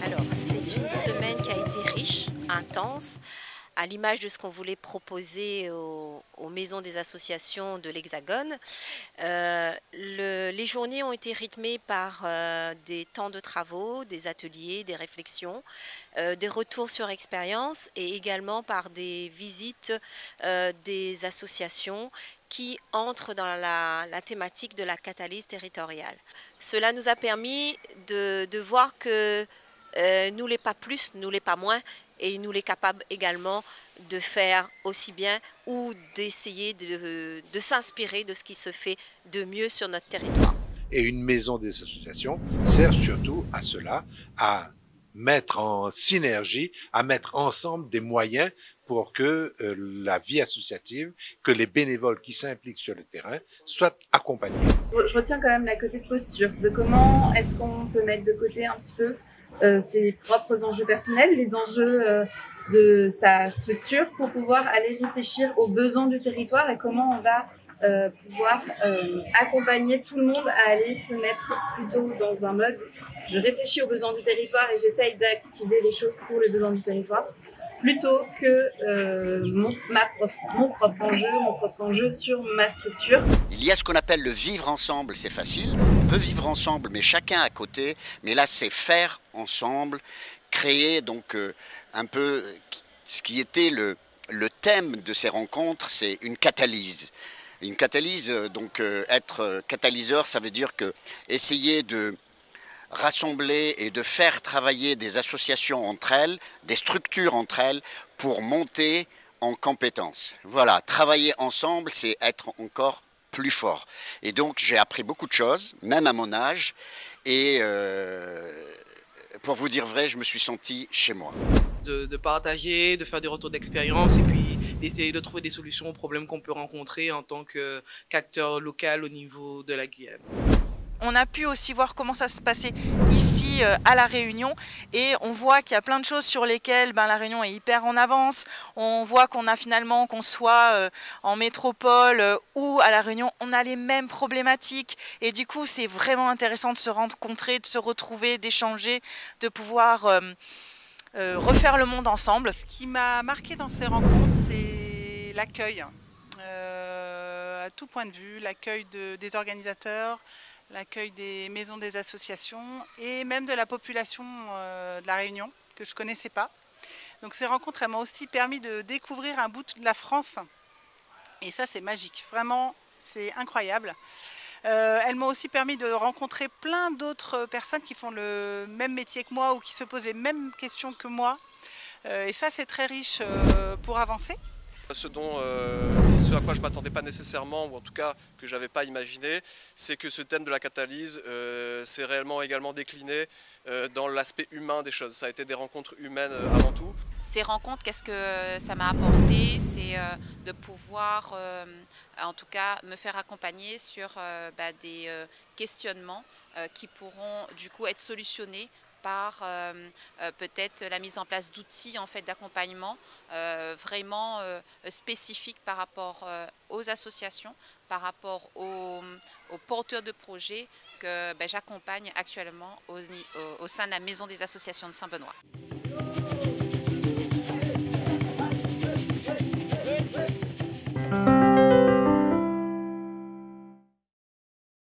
Alors, c'est une semaine qui a été riche, intense, à l'image de ce qu'on voulait proposer aux maisons des associations de l'Hexagone. Les journées ont été rythmées par des temps de travaux, des ateliers, des réflexions, des retours sur expérience et également par des visites des associations qui entrent dans la thématique de la catalyse territoriale. Cela nous a permis de voir que nous les pas plus, nous les pas moins, et nous les capables également de faire aussi bien ou d'essayer de s'inspirer de ce qui se fait de mieux sur notre territoire. Et une maison des associations sert surtout à cela, à mettre en synergie, à mettre ensemble des moyens pour que la vie associative, que les bénévoles qui s'impliquent sur le terrain soient accompagnés. Je retiens quand même la côté de posture, de comment est-ce qu'on peut mettre de côté un petit peu ses propres enjeux personnels, les enjeux de sa structure pour pouvoir aller réfléchir aux besoins du territoire et comment on va pouvoir accompagner tout le monde à aller se mettre plutôt dans un mode je réfléchis aux besoins du territoire et j'essaye d'activer les choses pour les besoins du territoire plutôt que mon propre enjeu sur ma structure. Il y a ce qu'on appelle le vivre ensemble, c'est facile, on peut vivre ensemble mais chacun à côté, mais là c'est faire ensemble, créer donc un peu ce qui était le thème de ces rencontres, c'est une catalyse. Une catalyse, donc être catalyseur, ça veut dire que essayer de rassembler et de faire travailler des associations entre elles, des structures entre elles, pour monter en compétences. Voilà, travailler ensemble, c'est être encore plus fort. Et donc j'ai appris beaucoup de choses, même à mon âge, et pour vous dire vrai, je me suis senti chez moi. De partager, de faire des retours d'expérience et puis d'essayer de trouver des solutions aux problèmes qu'on peut rencontrer en tant qu'acteur local au niveau de la Guyane. On a pu aussi voir comment ça se passait ici à La Réunion et on voit qu'il y a plein de choses sur lesquelles La Réunion est hyper en avance. On voit qu'on a finalement, qu'on soit en métropole ou à La Réunion, on a les mêmes problématiques et du coup c'est vraiment intéressant de se rencontrer, de se retrouver, d'échanger, de pouvoir refaire le monde ensemble. Ce qui m'a marqué dans ces rencontres, c'est l'accueil, à tout point de vue, l'accueil des organisateurs, l'accueil des maisons des associations et même de la population de La Réunion que je ne connaissais pas. Donc ces rencontres m'ont aussi permis de découvrir un bout de la France et ça c'est magique, vraiment c'est incroyable. Elles m'ont aussi permis de rencontrer plein d'autres personnes qui font le même métier que moi ou qui se posent les mêmes questions que moi et ça c'est très riche pour avancer. Ce à quoi je ne m'attendais pas nécessairement, ou en tout cas que je n'avais pas imaginé, c'est que ce thème de la catalyse s'est réellement également décliné dans l'aspect humain des choses. Ça a été des rencontres humaines avant tout. Ces rencontres, qu'est-ce que ça m'a apporté? C'est de pouvoir, en tout cas, me faire accompagner sur des questionnements qui pourront du coup être solutionnés par peut-être la mise en place d'outils en fait, d'accompagnement vraiment spécifiques par rapport aux associations, par rapport aux porteurs de projets que j'accompagne actuellement au sein de la Maison des associations de Saint-Benoît.